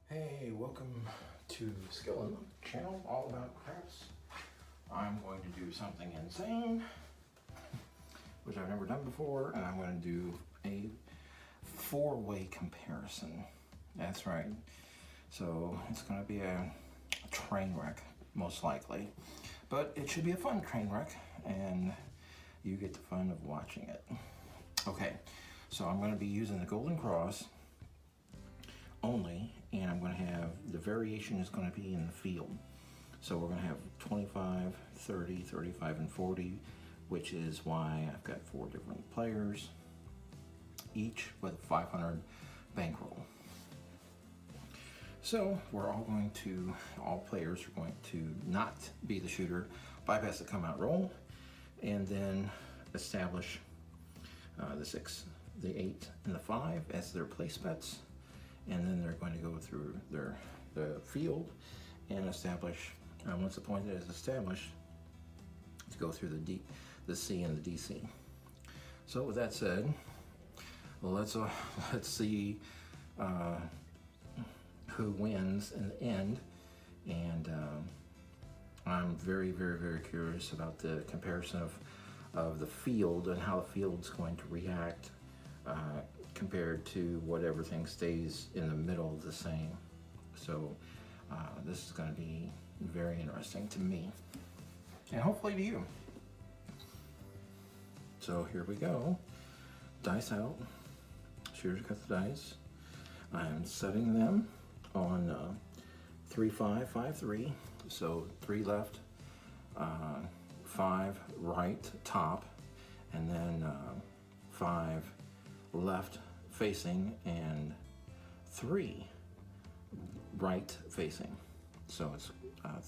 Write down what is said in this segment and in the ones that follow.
Hey, welcome to Skill channel, all about craps. I'm going to do something insane, which I've never done before, and I'm going to do a four-way comparison. That's right. So it's going to be a train wreck, most likely, but it should be a fun train wreck, and you get the fun of watching it. Okay, so I'm going to be using the Golden Cross only, and I'm going to have, the variation is going to be in the field. So we're going to have 25, 30, 35, and 40, which is why I've got 4 different players, each with 500 bankroll. So all players are going to not be the shooter, bypass the come out roll, and then establish the 6, the 8, and the 5 as their place bets. And then they're going to go through the field and establish, once the point is established, to go through the C and the DC. So with that said, well, let's see who wins in the end. And I'm very, very, very curious about the comparison of the field and how the field's going to react compared to what everything stays in the middle the same. So this is going to be very interesting to me, and hopefully to you. So here we go. Dice out. Shooters cut the dice. I'm setting them on 3, 5, 5, 3. So 3 left, 5 right top, and then 5 left facing and 3 right facing. So it's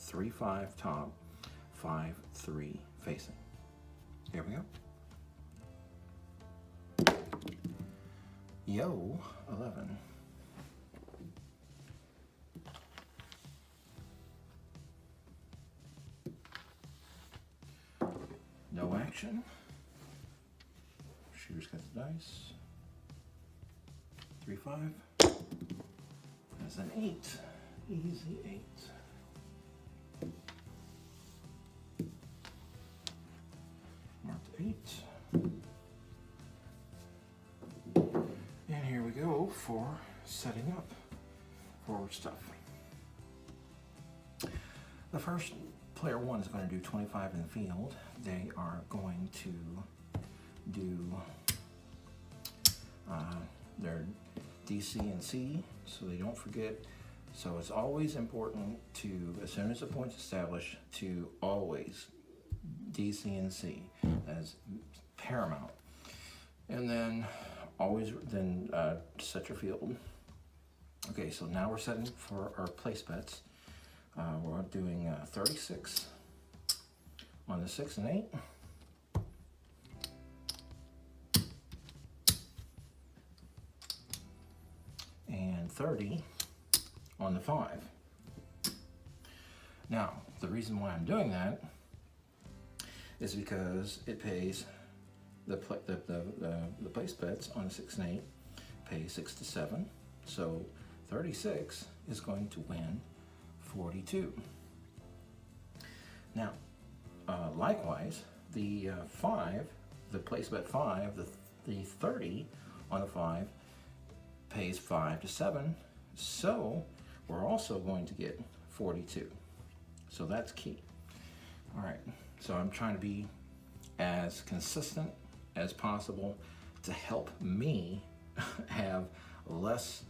3, 5 top, 5, 3 facing. Here we go. Yo, 11. No action. Shooters got the dice. 3, 5. That's an 8. Easy 8. Marked 8. And here we go for setting up forward stuff. The first player 1 is going to do 25 in the field. They are going to do their DC and C, so they don't forget. So it's always important to, as soon as the point's established, to always DC and C as paramount. And then always set your field. Okay, so now we're setting for our place bets. We're doing 36 on the 6 and 8. And 30 on the 5. Now, the reason why I'm doing that is because it pays the place bets on the 6 and 8 pay 6 to 7. So 36 is going to win 42. Now, likewise, the 5, the place bet 5, the 30 on the 5 pays 5 to 7, so we're also going to get 42. So that's key. All right, so I'm trying to be as consistent as possible to help me have less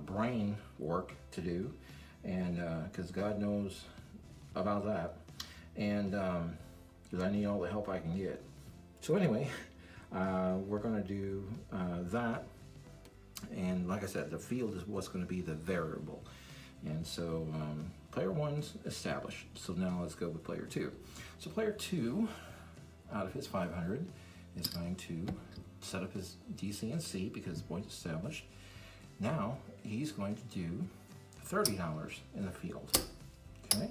brain work to do, and because God knows about that, and because I need all the help I can get. So anyway, we're going to do that. And like I said, the field is what's going to be the variable. And so player 1's established. So now let's go with player 2. So player 2, out of his 500, is going to set up his DC and C because the point's established. Now he's going to do $30 in the field. Okay?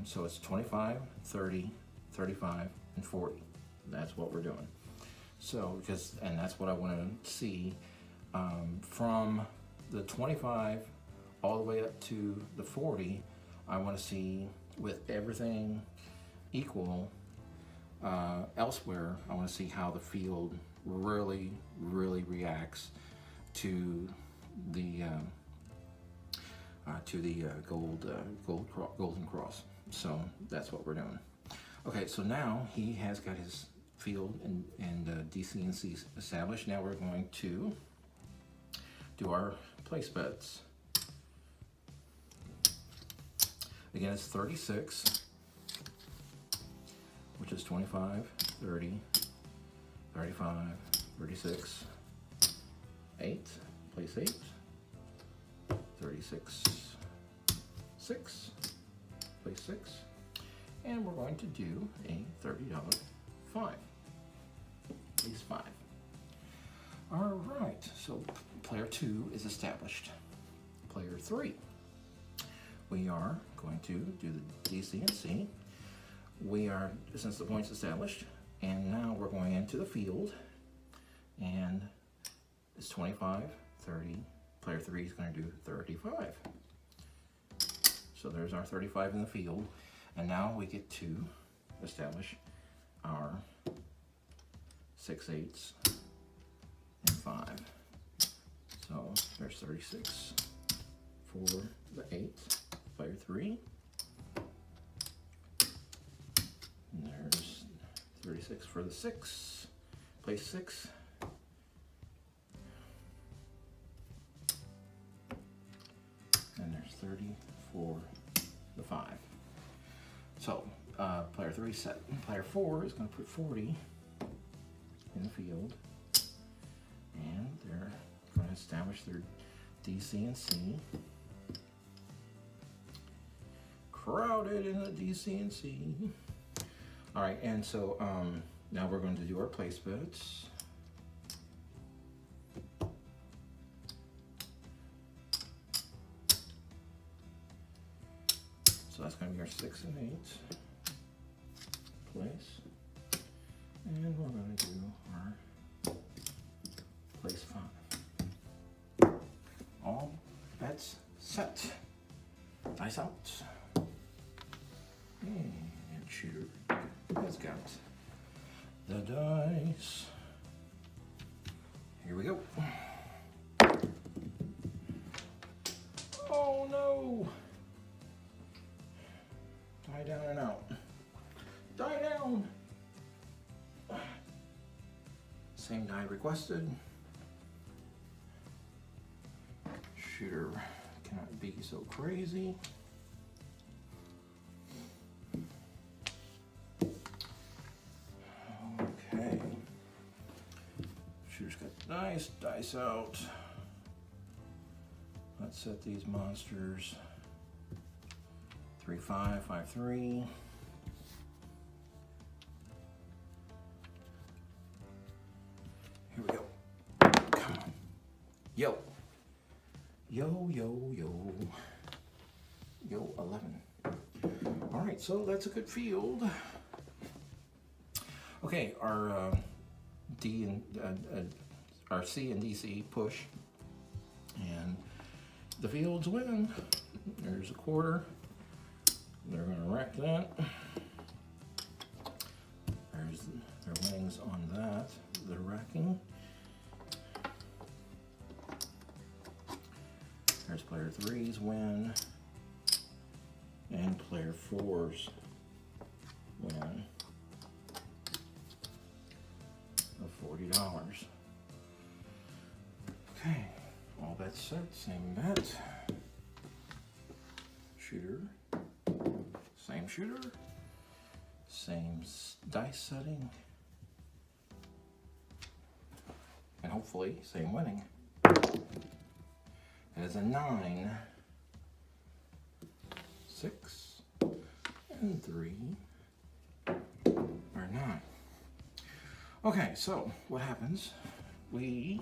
So it's 25, 30, 35, and 40. That's what we're doing. So, and that's what I want to see from the 25 all the way up to the 40, I want to see with everything equal elsewhere, I want to see how the field really reacts to the golden cross. So that's what we're doing. Okay, so now he has got his field and DC&C established. Now we're going to do our place bets. Again, it's 36, which is 25, 30, 35, 36, 8, place 8, 36, 6, place 6, and we're going to do a $30 5, place 5. All right, so player 2 is established. Player 3, we are going to do the DC&C. We are, since the point's established, and now we're going into the field, and it's 25, 30, player 3 is going to do 35. So there's our 35 in the field, and now we get to establish our 6 8s and 5. So there's 36 for the 8, player 3. And there's 36 for the 6, place 6. And there's 30 for the 5. So player 3 set. Player 4 is going to put 40 in the field, and they're going to establish their DC&C. Crowded in the DC&C. All right, and so now we're going to do our place bets. So that's going to be our 6 and 8 place, and we're going to do our place 5. All bets set. Dice out. And shooter has got the dice. Here we go. Oh no! Die down and out. Die down! Same die requested. Shooter cannot be so crazy. Okay. Shooter's got nice dice out. Let's set these monsters. 3 5 5 3. Here we go. Come on. Yo. Yo, yo, yo. Yo, 11. All right, so that's a good field. Okay, our our C and DC push, and the fields win. There's a quarter. They're going to wreck that. There's their winnings on that. They're wrecking. There's player 3's win, and player 4's win of $40. Okay, all bets set, same bet. Shooter, same shooter, same dice setting, and hopefully same winning. It is a 9, 6, and 3 are 9. Okay, so what happens? We,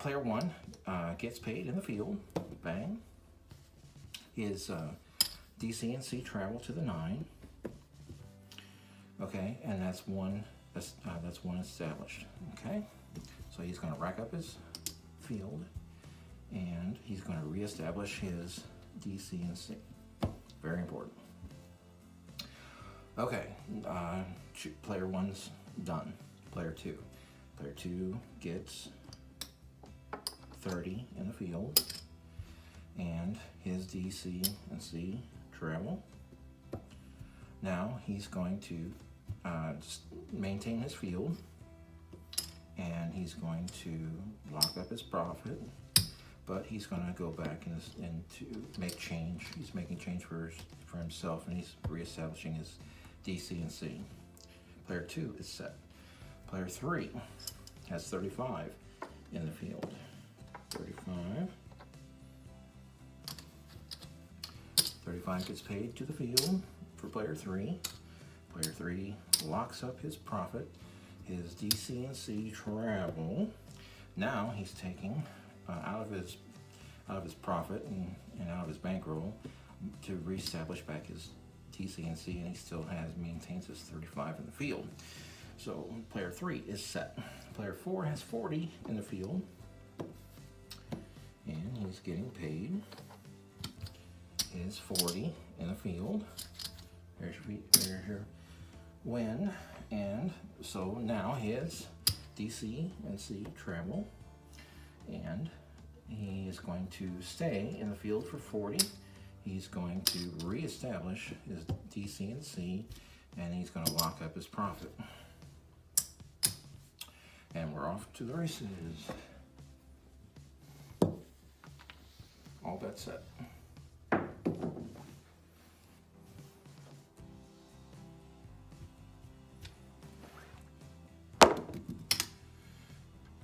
player 1 gets paid in the field, bang. His DC&C travel to the 9. Okay, and that's one established. Okay, so he's going to rack up his field, and he's going to reestablish his DC and C. Very important. Okay, player 1's done. Player 2. Player 2 gets 30 in the field, and his DC and C travel. Now he's going to just maintain his field, and he's going to lock up his profit, but he's going to go back and to make change. He's making change for himself, and he's reestablishing his DC and C. Player 2 is set. Player 3 has 35 in the field. 35. 35 gets paid to the field for player 3. Player 3 locks up his profit. His DC and C travel. Now he's taking out of his profit and out of his bankroll to reestablish back his DC and C, and he still maintains his 35 in the field. So player 3 is set. Player 4 has 40 in the field, and he's getting paid his 40 in the field. There's your win, and so now his DC and C travel, and he is going to stay in the field for 40. He's going to reestablish his DC and C, and he's going to lock up his profit. And we're off to the races. All bets set.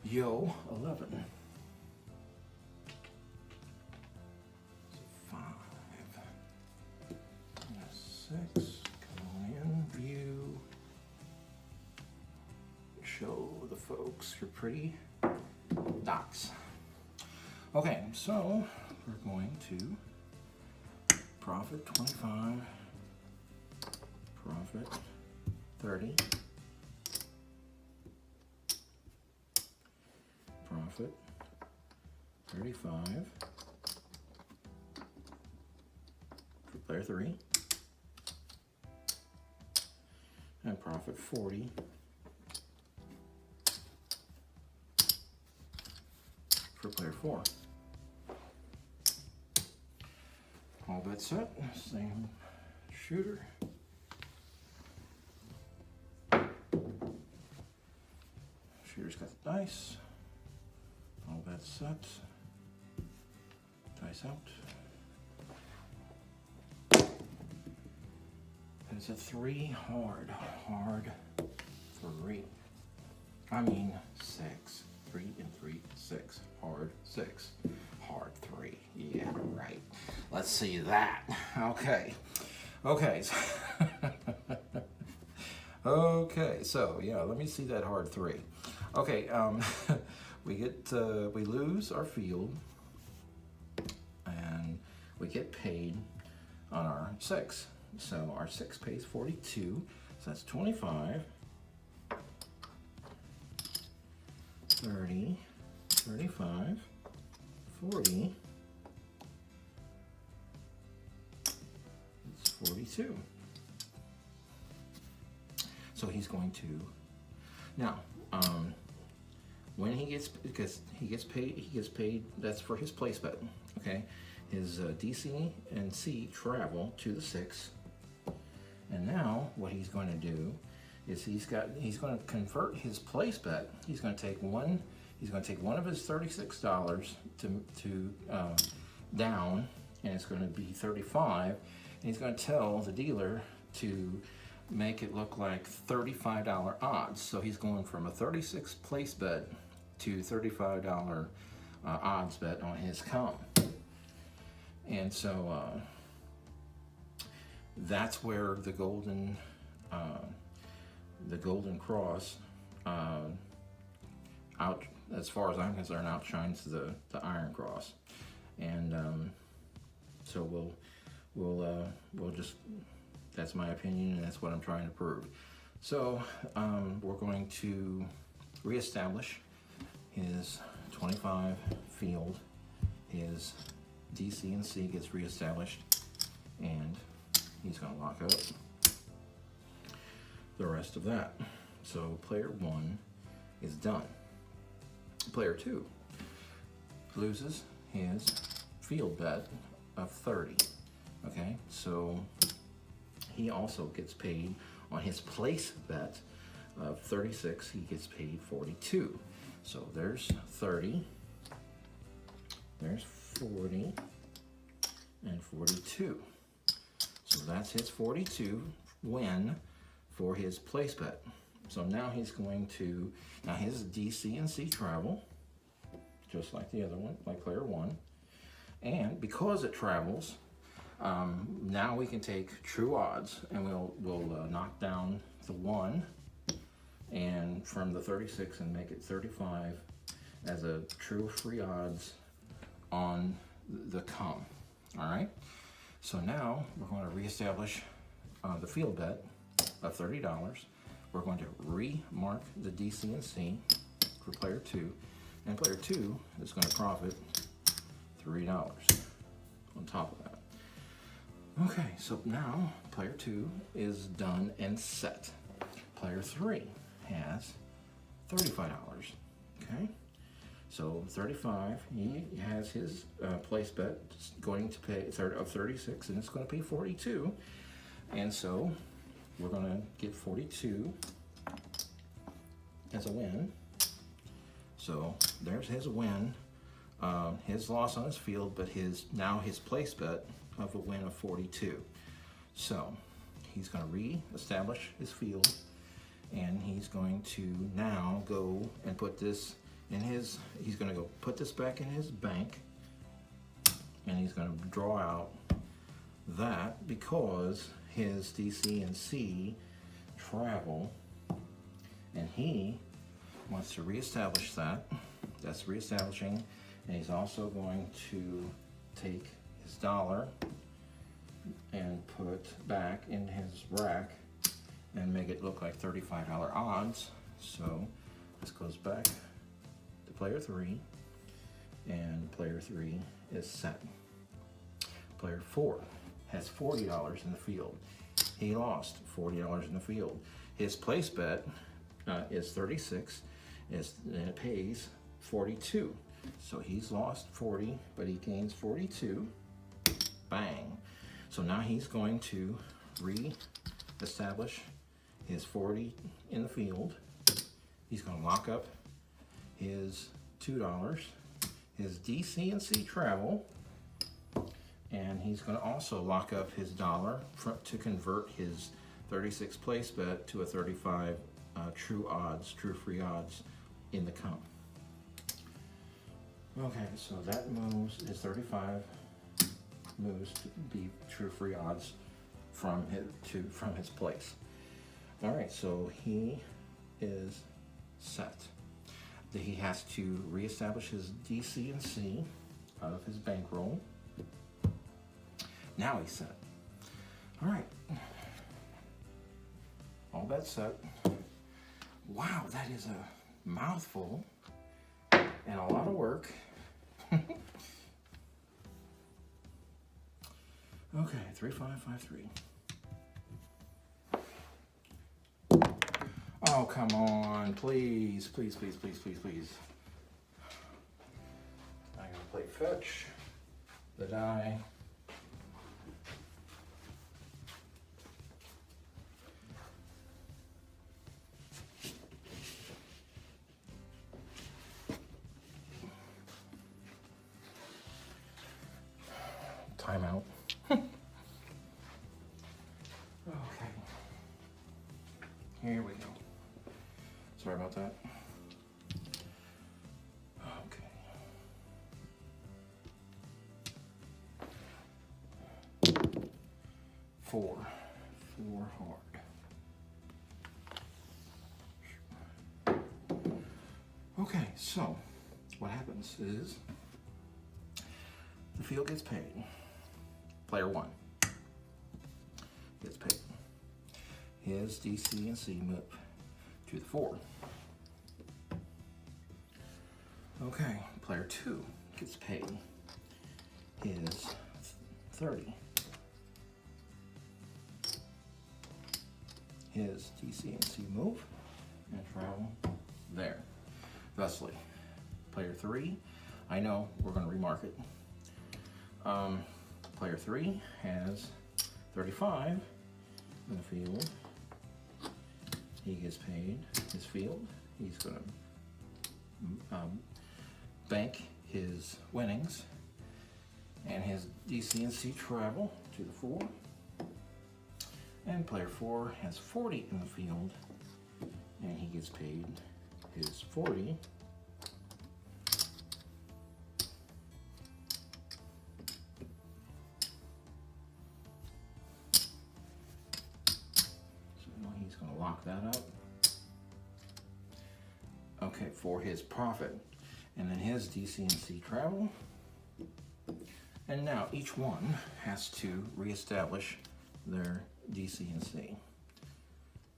Yo, 11. So 5. 6. Come on in, view. Show the folks your pretty dots. Okay, so we're going to profit 25, profit 30, profit 35 for player 3, and profit 40 for player 4. All bets set, same shooter. Shooter's got the dice. All bets set. Dice out. And it's a 3 hard 3. I mean 6. 3 and 3, 6. Hard 6. Hard 3. Yeah, right. Let's see that. Okay. Okay. Okay. So yeah, let me see that hard 3. Okay. We lose our field, and we get paid on our 6. So our 6 pays 42. So that's 25. 30, 35, 40, it's 42. So he's going to, now, when he gets, because he gets paid, that's for his place bet, okay? His DC and C travel to the 6. And now what he's going to do is he's going to convert his place bet. He's going to take one of his $36 to down, and it's going to be 35, and he's going to tell the dealer to make it look like $35 odds. So he's going from a 36 place bet to $35 odds bet on his come. And so that's where the golden cross, out, as far as I'm concerned, outshines the iron cross. And so we'll just, that's my opinion, and that's what I'm trying to prove. So we're going to reestablish his 25 field his DC and C gets reestablished, and he's going to lock up the rest of that. So player 1 is done. Player 2 loses his field bet of 30. Okay, so he also gets paid on his place bet of 36. He gets paid 42. So there's 30, there's 40, and 42. So that's his 42 win for his place bet. So now he's going to, now his DC and C travel, just like the other one, like player 1. And because it travels, now we can take true odds, and we'll knock down the 1 and from the 36 and make it 35 as a true free odds on the come. All right. So now we're going to reestablish the field bet of $30. We're going to remark the DC and C for player 2, and player 2 is going to profit $3 on top of that. Okay, so now player 2 is done and set. Player 3 has $35. Okay, so 35. He has his place bet going to pay of 36, and it's going to pay 42. And so we're going to get 42 as a win. So there's his win. His loss on his field, but now his place bet of a win of 42. So he's going to re-establish his field, and he's going to now go and put this in his, he's going to go put this back in his bank, and he's going to draw out that because his DC and C travel, and he wants to reestablish that. That's reestablishing. And he's also going to take his dollar and put back in his rack and make it look like $35 odds. So this goes back to player 3, and player 3 is set. Player 4 has $40 in the field. He lost $40 in the field. His place bet is 36, and it pays 42. So he's lost 40, but he gains 42. Bang. So now he's going to re-establish his 40 in the field. He's going to lock up his $2, his DC and C travel, and he's going to also lock up his dollar to convert his 36 place bet to a 35 true odds, true free odds in the come. Okay, so that moves is 35 moves to be true free odds from his place. All right, so he is set. He has to reestablish his DC and C out of his bankroll. Now he's set. All right, all that set. Wow, that is a mouthful and a lot of work. Okay, 3553. Oh, come on, please, please, please, please, please, please. I'm gonna play fetch the die. Timeout. Okay. Here we go. Sorry about that. Okay. Four hard. Okay, so what happens is the field gets paid. Player 1 gets paid. His DC and C move to the 4. Okay, player 2 gets paid. his 30. His DC&C move and travel there. Thusly, player 3, I know we're going to remark it. Player 3 has 35 in the field. He gets paid his field. He's going to bank his winnings and his DC&C travel to the 4. And player 4 has 40 in the field, and he gets paid his 40. So he's going to lock that up. Okay, for his profit. And then his DC&C travel. And now each one has to reestablish their DC&C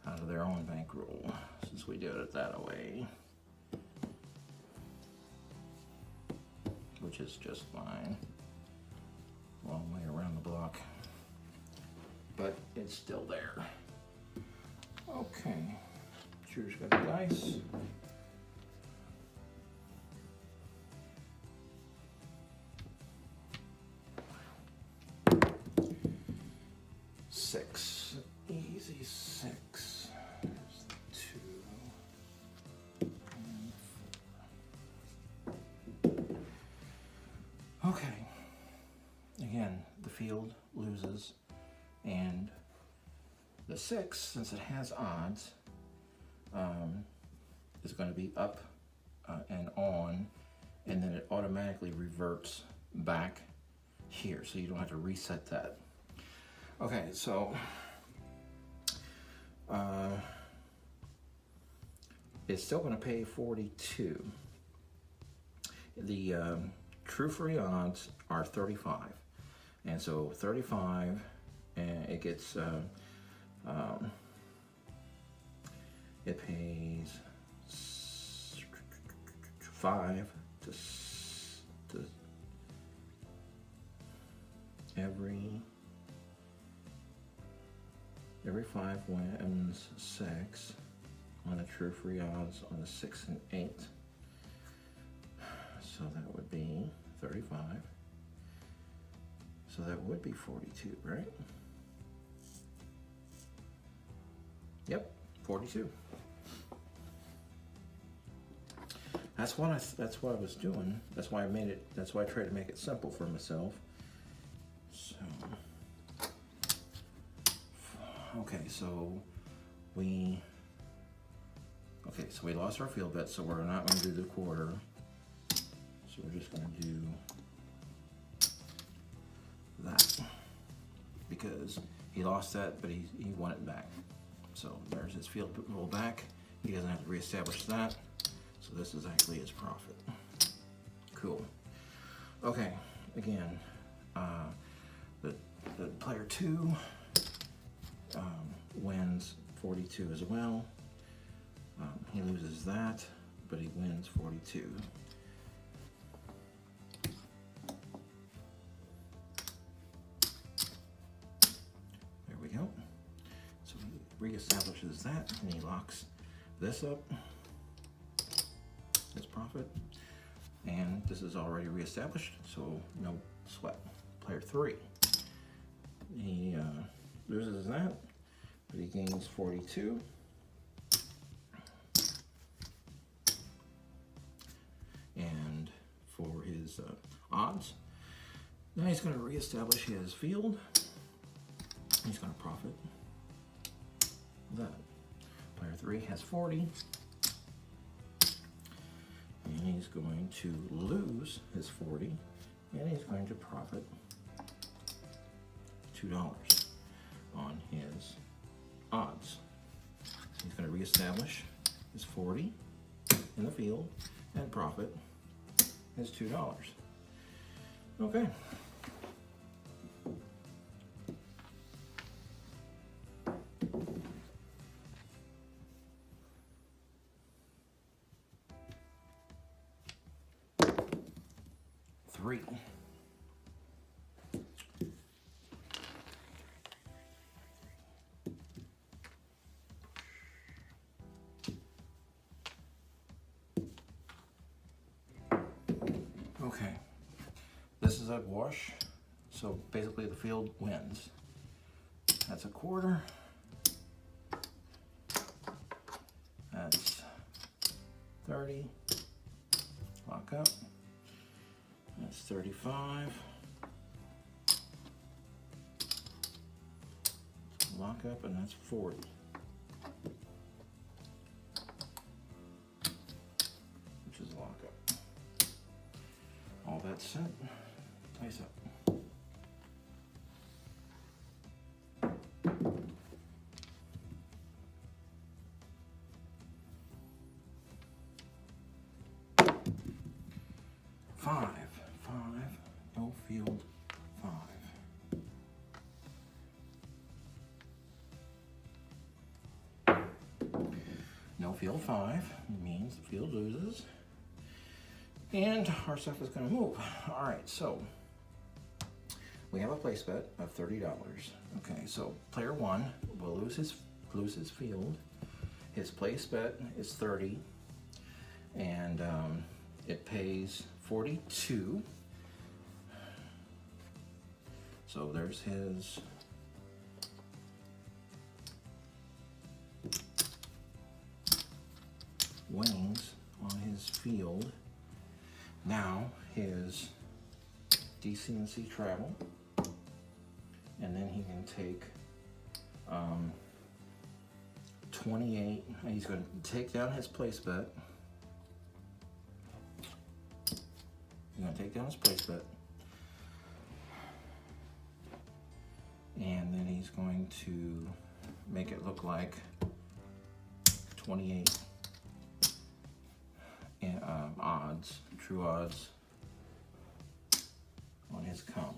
out of their own bankroll, since we did it that way, which is just fine. Long way around the block, but it's still there. Okay, shooter's got the dice. Six, easy 6. There's the 2 and 4. Okay. Again, the field loses, and the 6, since it has odds, is going to be up and on, and then it automatically reverts back here, so you don't have to reset that. Okay, so it's still going to pay 42. The true free odds are 35, and so 35, and it gets it pays 5 to every 5 wins 6 on the true free odds on the 6 and 8. So that would be 35. So that would be 42, right? Yep, 42. That's what I was doing. That's why I made it. That's why I tried to make it simple for myself. So, okay, so we lost our field bet, so we're not going to do the quarter. So we're just going to do that because he lost that, but he won it back. So there's his field roll back. He doesn't have to reestablish that. So this is actually his profit. Cool. Okay, again, the player 2 wins 42 as well. He loses that, but he wins 42. There we go. So he reestablishes that, and he locks this up. His profit, and this is already reestablished, so no sweat. Player 3, he loses that, but he gains 42. And for his odds, now he's going to reestablish his field. He's going to profit that. Player 3 has 40. And he's going to lose his 40, and he's going to profit $2 on his odds. So he's going to reestablish his 40 in the field and profit his $2. Okay. Okay, this is a wash, so basically the field wins. That's a quarter. That's 30. Lock up. That's 35. Lock up, and that's 40. Which is a lock up. All that's set. Place up. Five, no field, 5. No field 5 means the field loses. And our stuff is gonna move. All right, so we have a place bet of $30. Okay, so player 1 will lose his field. His place bet is 30, and it pays 42. So there's his winnings on his field. Now his DC&C travel, and then he can take 28. He's going to take down his place bet. He's going to take down his place bet, and then he's going to make it look like 28 odds, true odds on his come.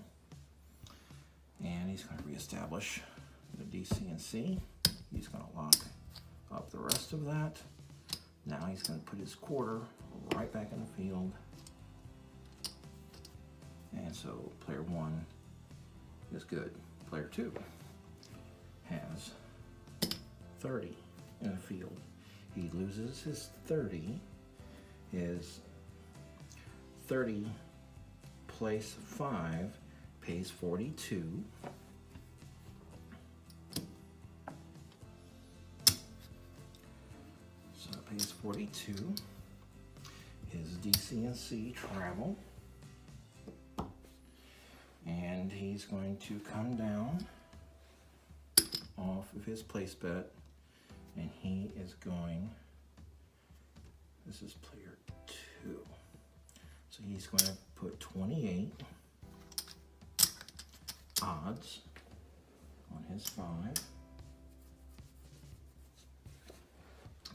And he's going to reestablish the DC&C. He's going to lock up the rest of that. Now he's going to put his quarter right back in the field. And so player 1 is good. Player 2 has 30 in the field. He loses his 30. His 30 place 5 pays 42. So it pays 42. His DC&C travel. And he's going to come down off of his place bet, and he is going, this is player 2. So he's going to put 28 odds on his 5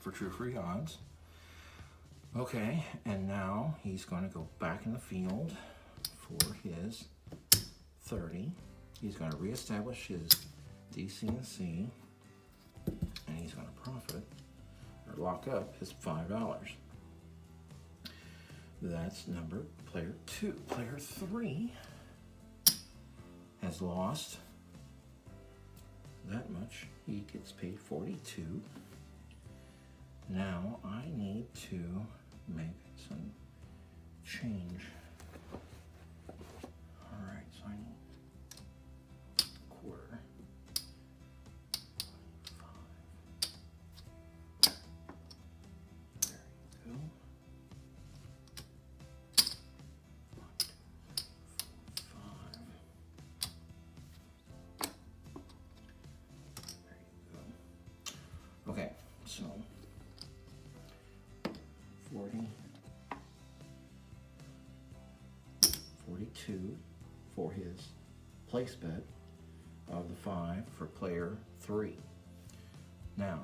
for true free odds. Okay, and now he's going to go back in the field for his 30. He's going to reestablish his DC&C, and he's going to profit or lock up his $5. That's number player 2. Player 3 has lost that much. He gets paid 42. Now I need to make some change. Alright, so I need quarter. 5. There you go. 1, 2, 3, 4, 5. There you go. Okay, so 40, 42 for his place bet of the 5 for player 3. Now,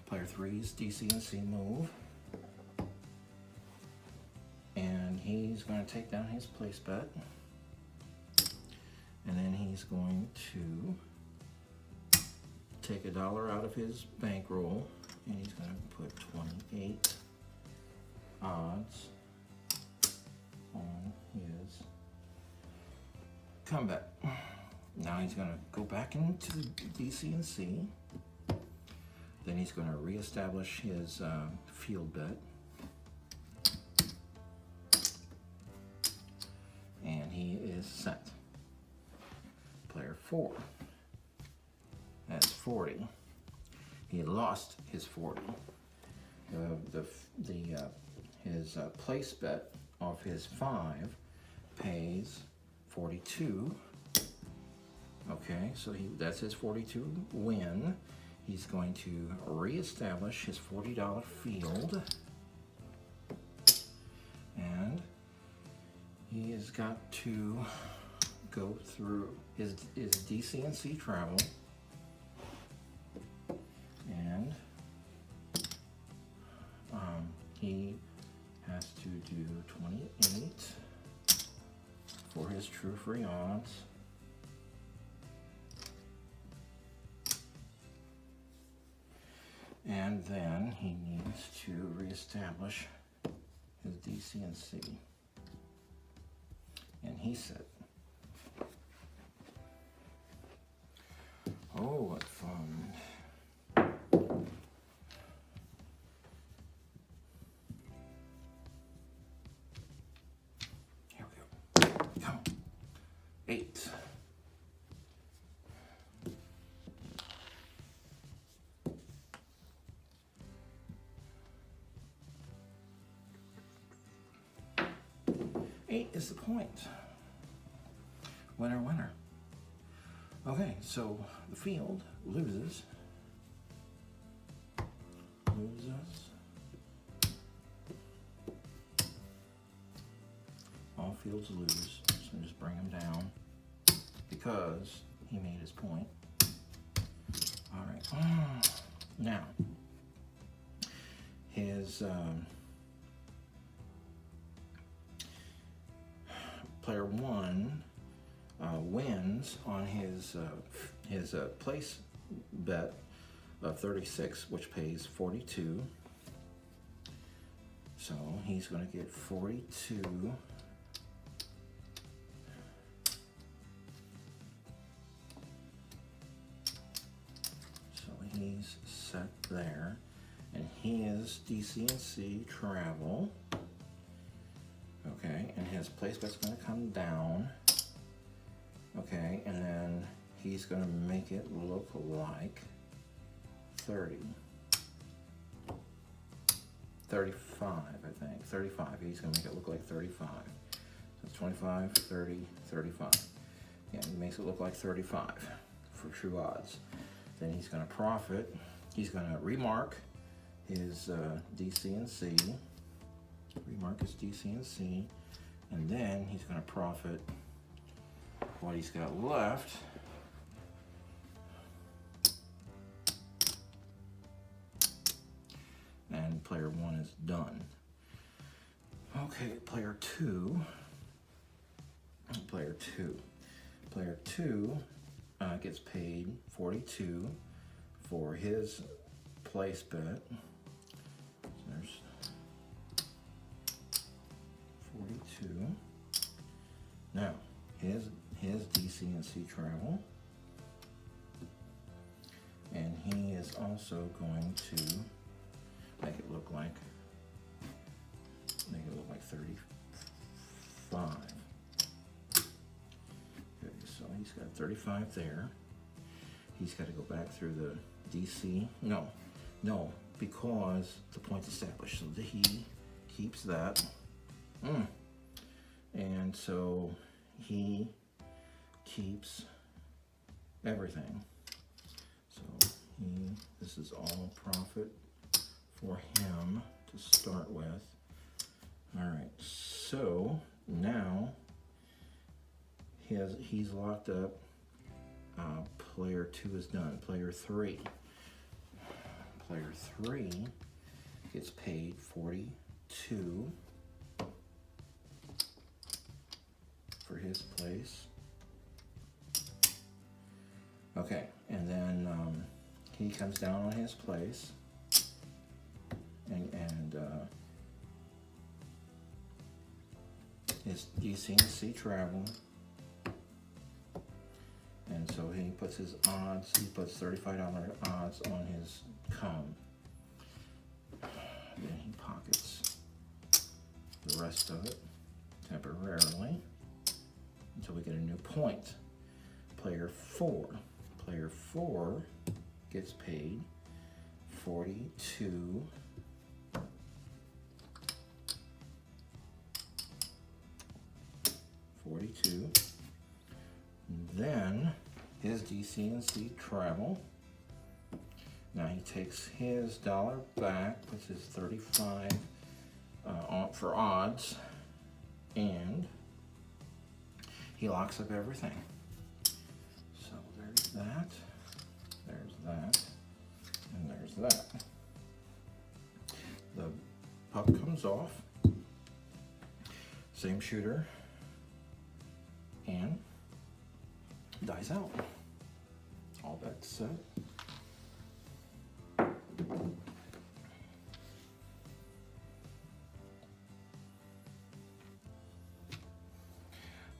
player 3's DC&C move, and he's going to take down his place bet, and then he's going to take $1 out of his bankroll, and he's going to put 28 odds on his comeback. Now he's going to go back into the DC&C. Then he's going to reestablish his field bet. set. Player 4 has 40. He lost his 40. His place bet of his 5 pays 42. Okay, so that's his 42 win. He's going to reestablish his $40 field. And he has got to go through his DCNC travel. And he has to do 28 for his true free odds. And then he needs to reestablish his DCNC. And he said, oh, what fun. Here we go. Come. 8. Is the point. Winner, winner. Okay, so the field loses. All fields lose. So just bring him down because he made his point. All right. Now, his player 1 wins on his place bet of 36, which pays 42. So he's going to get 42. So he's set there, and his DCNC travel. Okay, and his place bet's going to come down. Okay, and then he's going to make it look like 30. 35, I think. 35. He's going to make it look like 35. So it's 25, 30, 35. Yeah, he makes it look like 35 for true odds. Then he's going to profit. He's going to remark his DCNC. Remark his DCNC, and then he's going to profit what he's got left. And player 1 is done. Okay, player 2. Player 2 gets paid 42 for his place bet. So there's 42. Now, his DCNC travel, and he is also going to make it look like 35. Okay, so he's got 35 there. He's got to go back through the DC. No, because the point's established, so he keeps that. And so he keeps everything. So this is all profit for him to start with. All right, so now he's locked up. Player 2 is done. Player 3 gets paid 42 for his place. Okay, and then he comes down on his place, and his DCNC travel, and so he puts his odds. He puts $35 odds on his come. Then he pockets the rest of it temporarily. until we get a new point. Player 4 gets paid 42. Then his DC&C travel. Now he takes his dollar back, puts his 35 on for odds, and he locks up everything. So there's that, and there's that. The puck comes off, same shooter, and dies out. All bets set.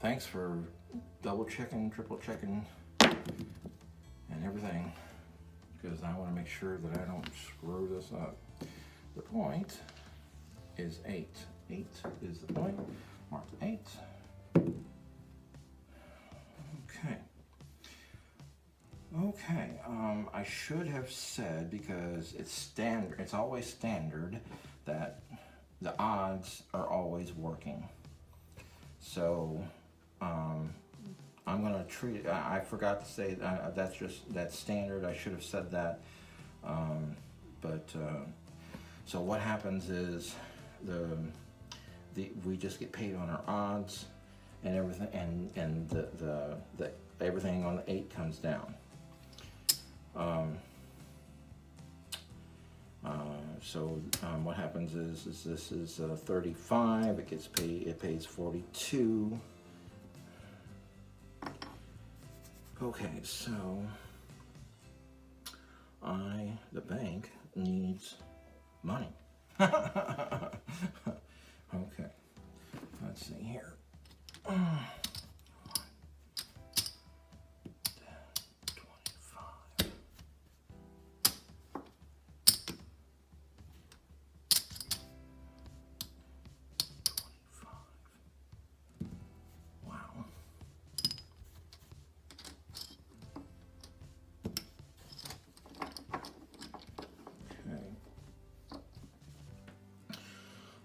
Thanks for double checking, triple checking, and everything, because I want to make sure that I don't screw this up. The point is 8. 8 is the point. Mark 8. Okay, I should have said, because it's standard, it's always standard, that the odds are always working. So I'm gonna treat it, I forgot to say that, that's standard. I should have said that. So what happens is we just get paid on our odds and everything, and the everything on the 8 comes down. What happens is this is 35. It gets paid. It pays 42. Okay, so the bank needs money. Okay, let's see here. 25.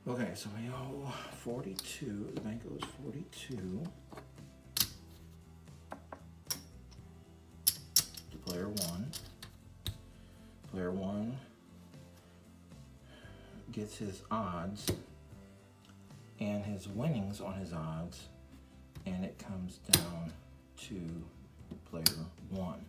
Okay, so we owe 42. The bank owes 42 to player 1. Player 1 gets his odds and his winnings on his odds, and it comes down to player 1.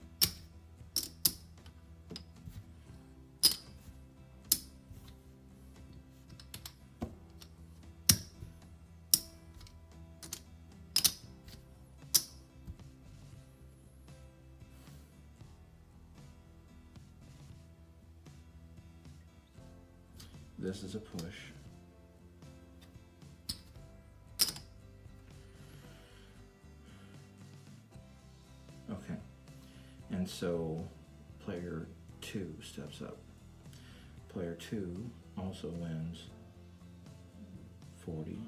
This is a push. Okay, and so player 2 steps up. Player 2 also wins $42.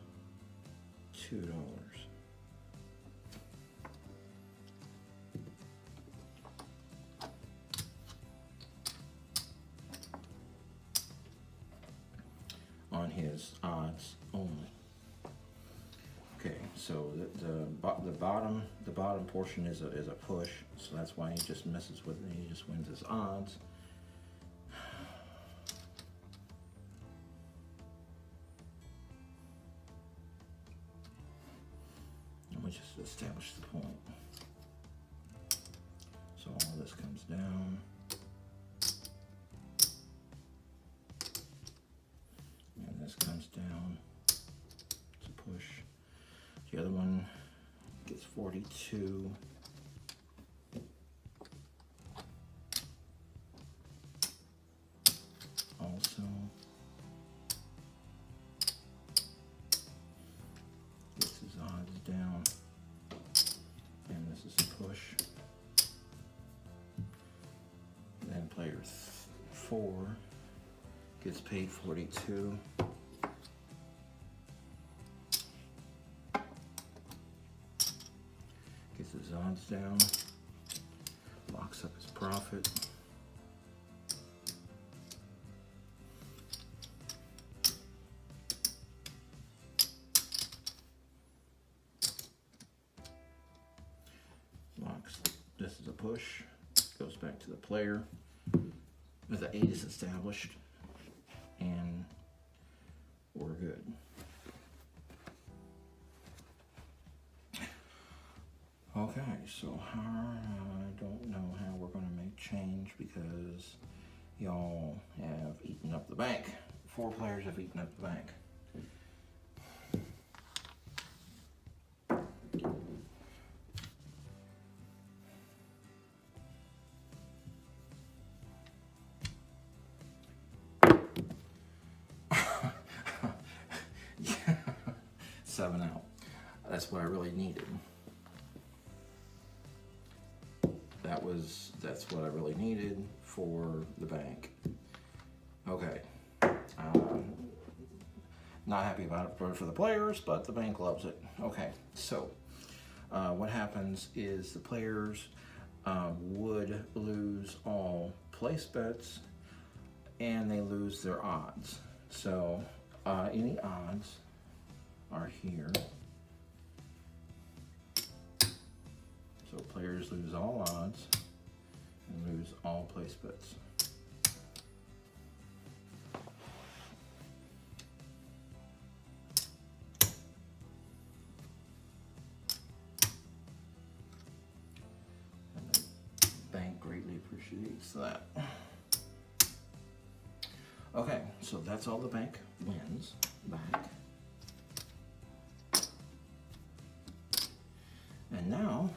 On his odds only. Okay, so the bottom portion is a push, so that's why he just messes with it. He just wins his odds. And we just establish the point. So all this comes down. This comes down to push. The other one gets 42. Also gets his odds down, and this is a push. Then player 4 gets paid 42. odds down, locks up his profit. Locks, this is a push, goes back to the player. The 8 is established, and we're good. Okay, so I don't know how we're going to make change because y'all have eaten up the bank. 4 players have eaten up the bank. Yeah, 7 out. That's what I really needed. That's what I really needed for the bank. Okay. Not happy about it for the players, but the bank loves it. Okay, so what happens is the players would lose all place bets and they lose their odds. So any odds are here. So players lose all odds and lose all place bets. And the bank greatly appreciates that. Okay, so that's all the bank wins back. And now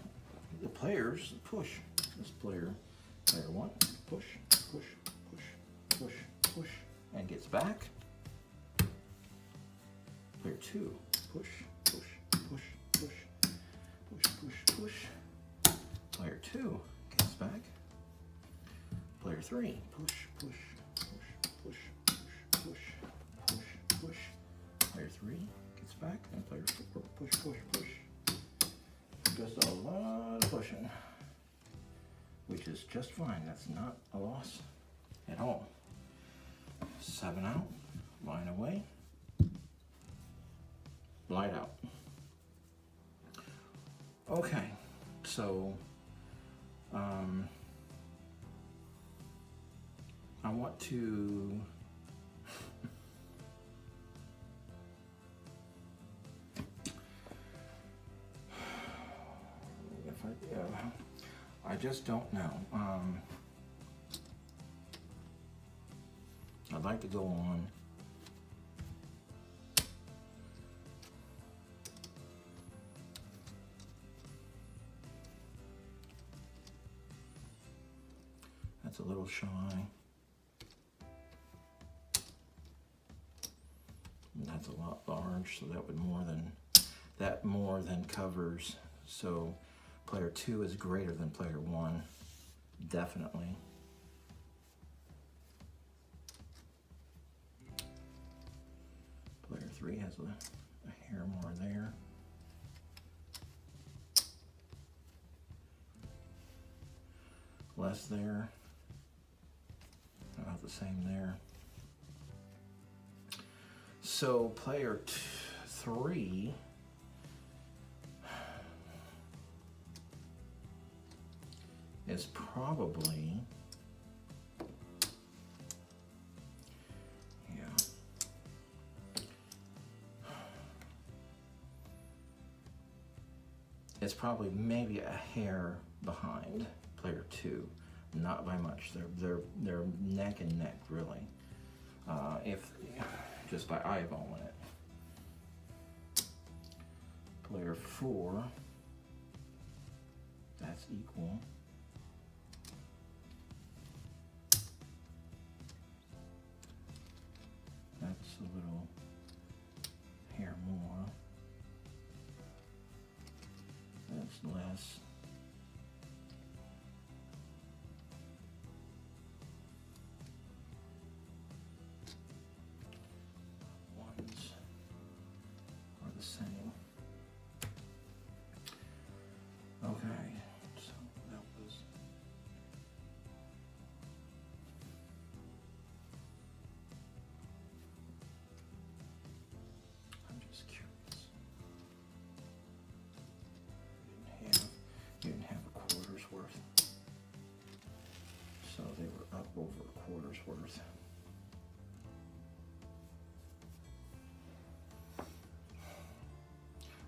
the players push. This player 1, push, push, push, push, push, and gets back. Player 2, push, push, push, push, push, push, push. Player 2 gets back. Player 3, push, push, push, push, push, push, push, push. Player 3 gets back, and player 4, push, push, push. Just a lot of pushing, which is just fine. That's not a loss at all. 7 out, line away, light out. Okay, so I want to I just don't know. I'd like to go on. That's a little shy. And that's a lot large, so that would more than covers. So player 2 is greater than player 1, definitely. Player 3 has a hair more there. Less there. About the same there. So player 3 is probably, yeah. It's probably maybe a hair behind player 2, not by much. They're neck and neck really. If just by eyeballing it. Player 4, that's equal. That's a little hair more. That's less. Ones are the same. Okay,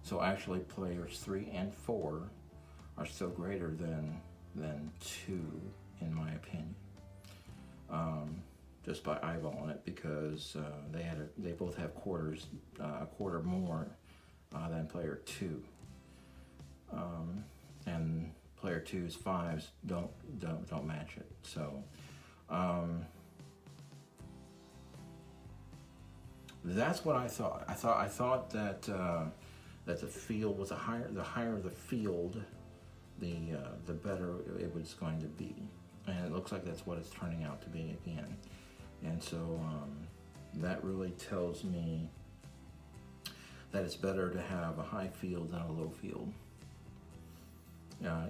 So actually players 3 and 4 are still greater than 2 in my opinion. Just by eyeballing it, because they both have quarters, a quarter more than player 2, and player 2's 5s don't match it. So that's what I thought. I thought that that the field was the higher the field, the better it was going to be, and it looks like that's what it's turning out to be again. And so that really tells me that it's better to have a high field than a low field.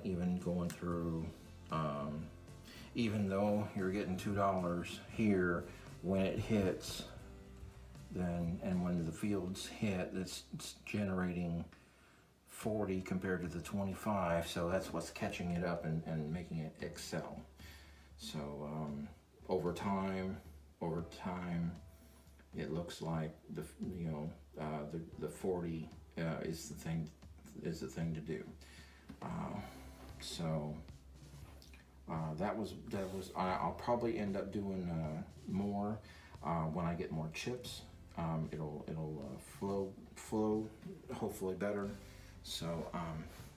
Even going through, even though you're getting $2 here when it hits, and when the fields hit, it's generating 40 compared to the 25, so that's what's catching it up and making it excel. So over time, it looks like the 40 is the thing to do. I'll probably end up doing more when I get more chips. It'll flow hopefully better. So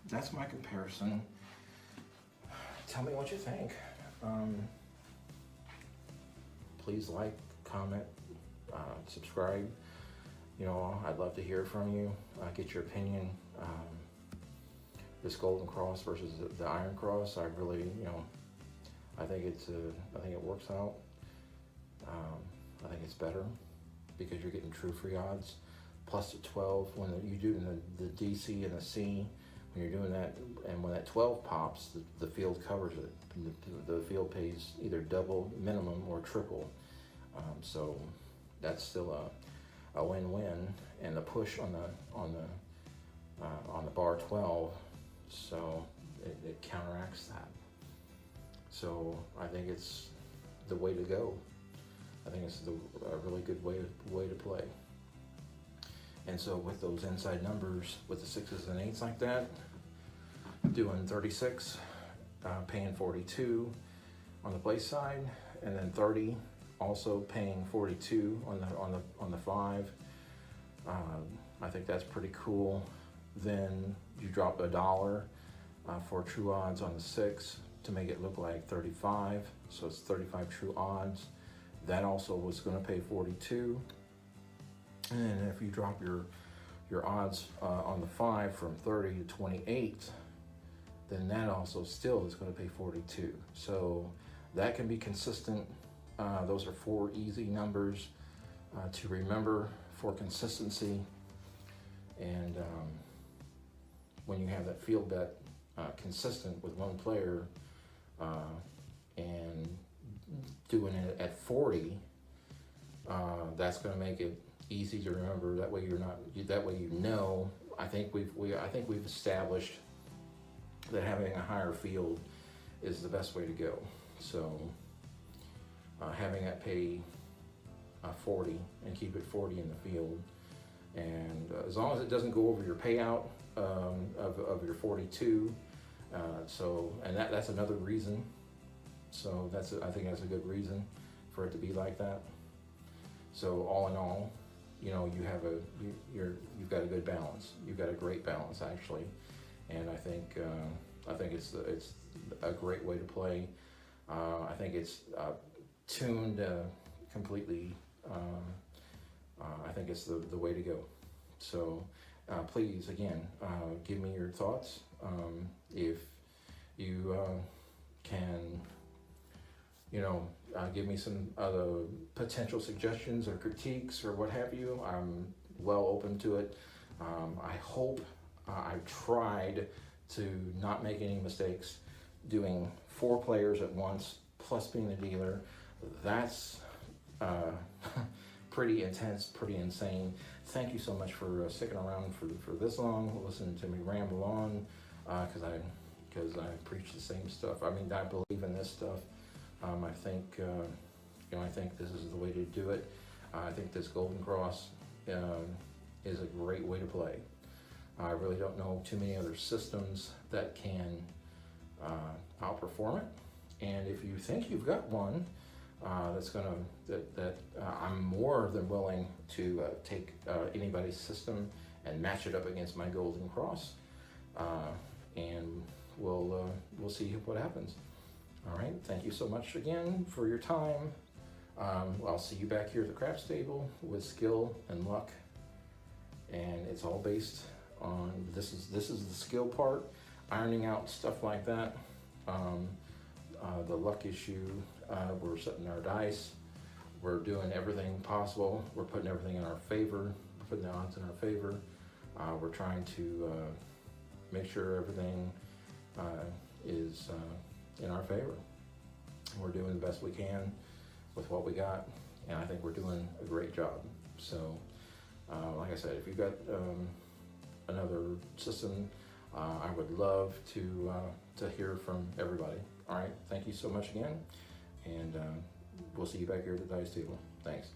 that's my comparison. Tell me what you think. Please like, comment, subscribe. I'd love to hear from you. Get your opinion. This Golden Cross versus the Iron Cross. I really, I think it works out. I think it's better because you're getting true free odds plus the 12 when you do the DC and the C. When you're doing that, and when that 12 pops, the field covers it. The field pays either double minimum or triple. So that's still a win-win, and the push on the bar 12, so it counteracts that. So I think it's the way to go. I think it's a really good way to play. And so with those inside numbers, with the 6s and 8s like that, doing 36, paying 42 on the play side, and then 30 also paying 42 on the 5. I think that's pretty cool. Then you drop $1 for true odds on the 6 to make it look like 35. So it's 35 true odds. That also was going to pay 42. And if you drop your odds on the 5 from 30 to 28, then that also still is going to pay 42. So that can be consistent. Those are 4 easy numbers to remember for consistency. And when you have that field bet consistent with one player and doing it at 40, that's going to make it easy to remember. That way I think we've established that having a higher field is the best way to go. So having that pay 40 and keep it 40 in the field, and as long as it doesn't go over your payout of your 42, and that's another reason. So I think that's a good reason for it to be like that. So all in all, you've got a good balance. You've got a great balance actually, and I think it's a great way to play. I think it's tuned completely. I think it's the way to go. So please, again, give me your thoughts. If you can, give me some other potential suggestions or critiques or what have you. I'm well open to it. I hope I've tried to not make any mistakes doing 4 players at once, plus being the dealer. That's pretty intense, pretty insane. Thank you so much for sticking around for this long, listening to me ramble on, because I preach the same stuff. I mean, I believe in this stuff. I think I think this is the way to do it. I think this Golden Cross is a great way to play. I really don't know too many other systems that can outperform it. And if you think you've got one I'm more than willing to take anybody's system and match it up against my Golden Cross, and we'll see what happens. All right, thank you so much again for your time. I'll see you back here at the craps table with skill and luck, and it's all based on this is the skill part, ironing out stuff like that. The luck issue, we're setting our dice, we're doing everything possible, we're putting everything in our favor, we're putting the odds in our favor. We're trying to make sure everything is in our favor. We're doing the best we can with what we got, and I think we're doing a great job. So, like I said, if you've got another system, I would love to hear from everybody. All right, thank you so much again, and we'll see you back here at the dice table. Thanks.